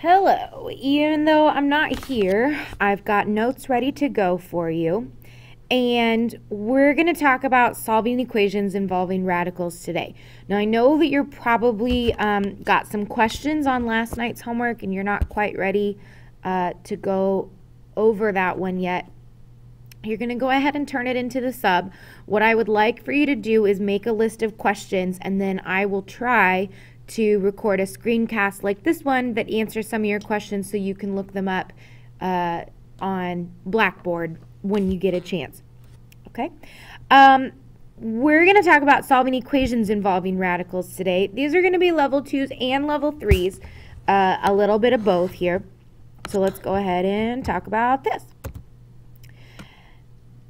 Hello, even though I'm not here, I've got notes ready to go for you. And we're going to talk about solving equations involving radicals today. Now, I know that you're probably got some questions on last night's homework and you're not quite ready to go over that one yet. You're going to go ahead and turn it into the sub. What I would like for you to do is make a list of questions, and then I will try to record a screencast like this one that answers some of your questions so you can look them up on Blackboard when you get a chance. Okay? We're going to talk about solving equations involving radicals today. These are going to be level 2s and level 3s, a little bit of both here. So let's go ahead and talk about this.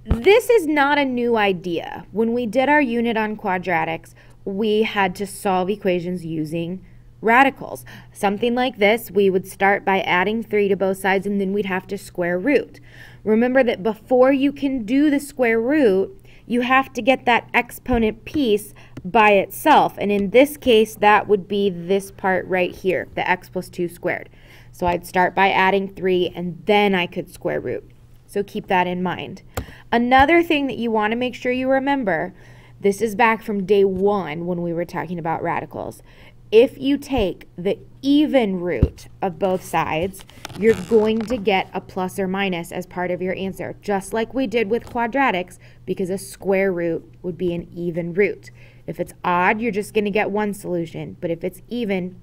This is not a new idea. When we did our unit on quadratics, we had to solve equations using radicals. Something like this, we would start by adding 3 to both sides, and then we'd have to square root. Remember that before you can do the square root, you have to get that exponent piece by itself. And in this case, that would be this part right here, the x plus 2 squared. So I'd start by adding 3, and then I could square root. So keep that in mind. Another thing that you want to make sure you remember, this is back from day 1 when we were talking about radicals. If you take the even root of both sides, you're going to get a plus or minus as part of your answer, just like we did with quadratics, because a square root would be an even root. If it's odd, you're just going to get one solution, but if it's even,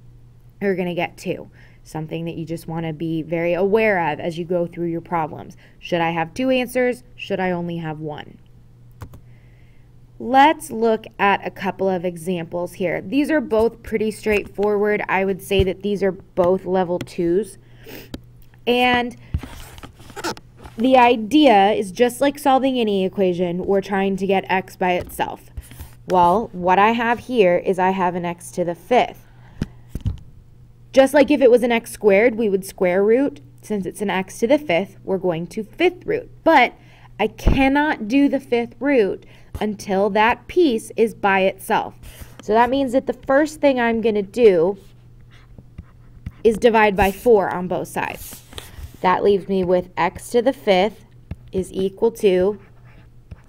you're going to get 2. Something that you just want to be very aware of as you go through your problems. Should I have 2 answers? Should I only have 1? Let's look at a couple of examples here. These are both pretty straightforward. I would say that these are both level 2s. And the idea is just like solving any equation, we're trying to get x by itself. Well, what I have here is I have an x to the 5th. Just like if it was an x squared, we would square root. Since it's an x to the 5th, we're going to 5th root. But I cannot do the 5th root until that piece is by itself. So that means that the first thing I'm going to do is divide by 4 on both sides. That leaves me with x to the 5th is equal to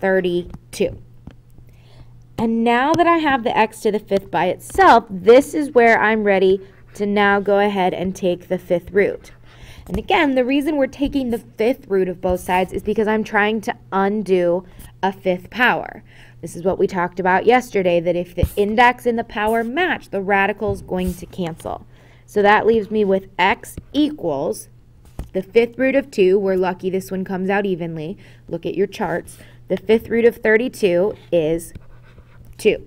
32. And now that I have the x to the 5th by itself, this is where I'm ready to now go ahead and take the 5th root. And again, the reason we're taking the 5th root of both sides is because I'm trying to undo a 5th power. This is what we talked about yesterday, that if the index and the power match, the radical is going to cancel. So that leaves me with x equals the 5th root of 2. We're lucky this one comes out evenly. Look at your charts. The 5th root of 32 is 2.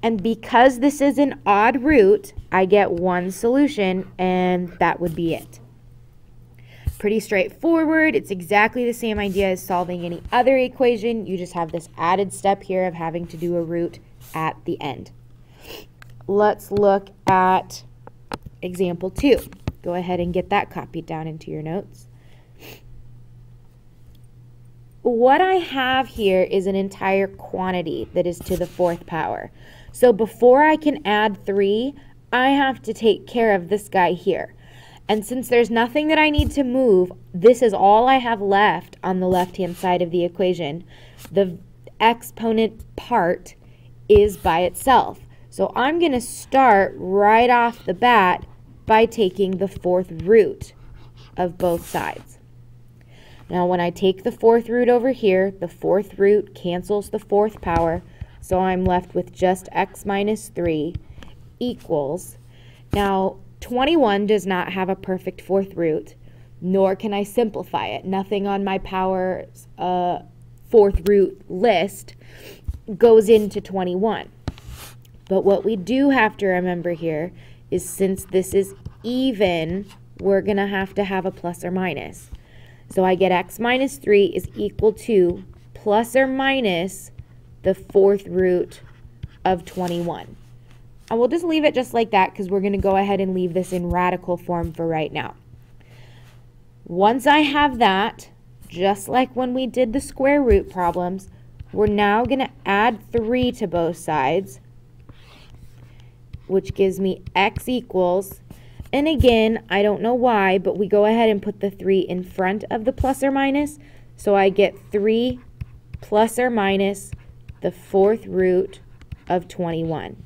And because this is an odd root, I get one solution, and that would be it. Pretty straightforward. It's exactly the same idea as solving any other equation. You just have this added step here of having to do a root at the end. Let's look at example 2. Go ahead and get that copied down into your notes. What I have here is an entire quantity that is to the 4th power. So before I can add 3, I have to take care of this guy here. And since there's nothing that I need to move, this is all I have left on the left-hand side of the equation. The exponent part is by itself. So I'm going to start right off the bat by taking the 4th root of both sides. Now when I take the 4th root over here, the 4th root cancels the 4th power. So I'm left with just x minus 3 equals. Now, 21 does not have a perfect 4th root, nor can I simplify it. Nothing on my power's 4th root list goes into 21. But what we do have to remember here is since this is even, we're going to have a plus or minus. So I get x minus 3 is equal to plus or minus the 4th root of 21. And we'll just leave it just like that because we're going to go ahead and leave this in radical form for right now. Once I have that, just like when we did the square root problems, we're now going to add 3 to both sides, which gives me x equals, And again, I don't know why, but we go ahead and put the 3 in front of the plus or minus. So I get 3 plus or minus the 4th root of 21.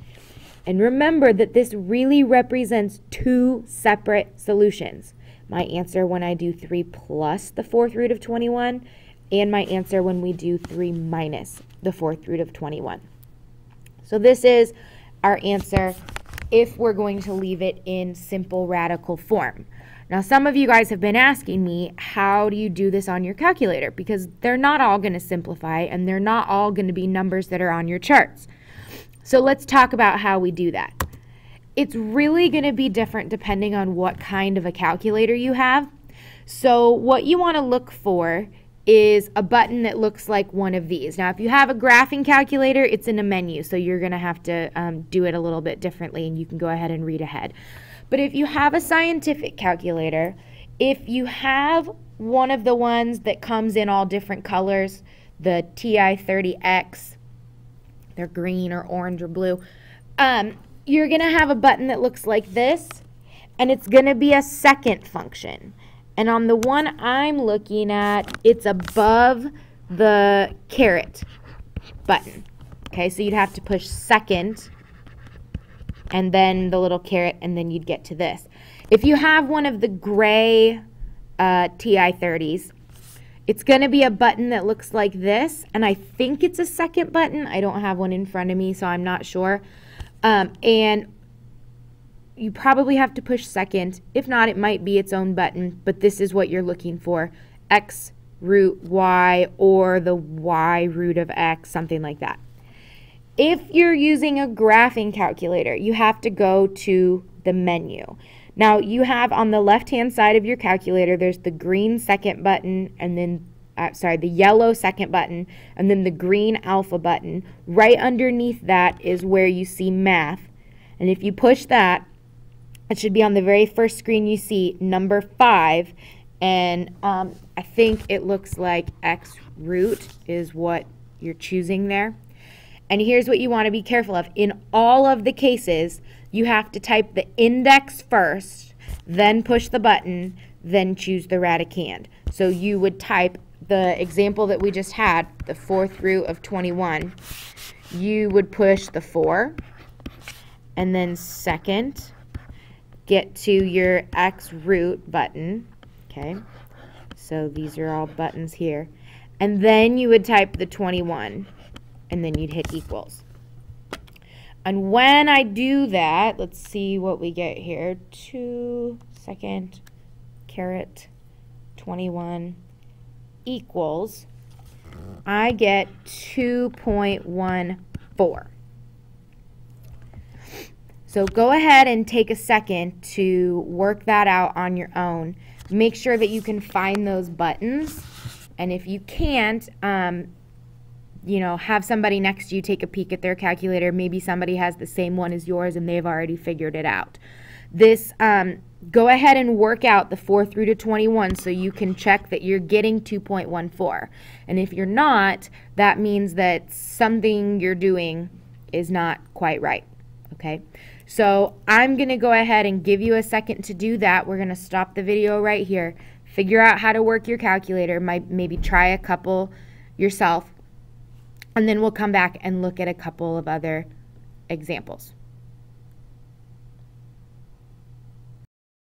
And remember that this really represents 2 separate solutions. My answer when I do 3 plus the 4th root of 21, and my answer when we do 3 minus the 4th root of 21. So this is our answer if we're going to leave it in simple radical form. Now, some of you guys have been asking me, how do you do this on your calculator? Because they're not all going to simplify, and they're not all going to be numbers that are on your charts. So let's talk about how we do that. It's really going to be different depending on what kind of a calculator you have. So what you want to look for is a button that looks like one of these. Now, if you have a graphing calculator, it's in a menu, so you're going to have to do it a little bit differently, and you can go ahead and read ahead. But if you have a scientific calculator, if you have one of the ones that comes in all different colors, the TI-30X, they're green or orange or blue, you're going to have a button that looks like this, and it's going to be a second function. And on the one I'm looking at, it's above the caret button. Okay, so you'd have to push second and then the little caret, and then you'd get to this. If you have one of the gray TI-30s, it's going to be a button that looks like this, and I think it's a second button. I don't have one in front of me, so I'm not sure. And you probably have to push second. If not, it might be its own button, but this is what you're looking for. X root Y or the Y root of X, something like that. If you're using a graphing calculator, you have to go to the menu. Now, you have on the left-hand side of your calculator, there's the green second button, and then, the yellow second button, and then the green alpha button. Right underneath that is where you see math. And if you push that, it should be on the very first screen you see, number 5, and I think it looks like X root is what you're choosing there. And here's what you want to be careful of. In all of the cases, you have to type the index first, then push the button, then choose the radicand. So you would type the example that we just had, the 4th root of 21. You would push the 4, and then second, get to your X root button, okay? So these are all buttons here. And then you would type the 21, and then you'd hit equals. And when I do that, let's see what we get here. 2 second caret 21 equals, I get 2.14. So go ahead and take a second to work that out on your own. Make sure that you can find those buttons. And if you can't, you know, have somebody next to you take a peek at their calculator. Maybe somebody has the same one as yours and they've already figured it out. This, go ahead and work out the 4th root of 21 so you can check that you're getting 2.14. And if you're not, that means that something you're doing is not quite right. Okay, so I'm going to go ahead and give you a second to do that. We're going to stop the video right here. Figure out how to work your calculator. Maybe try a couple yourself. And then we'll come back and look at a couple of other examples.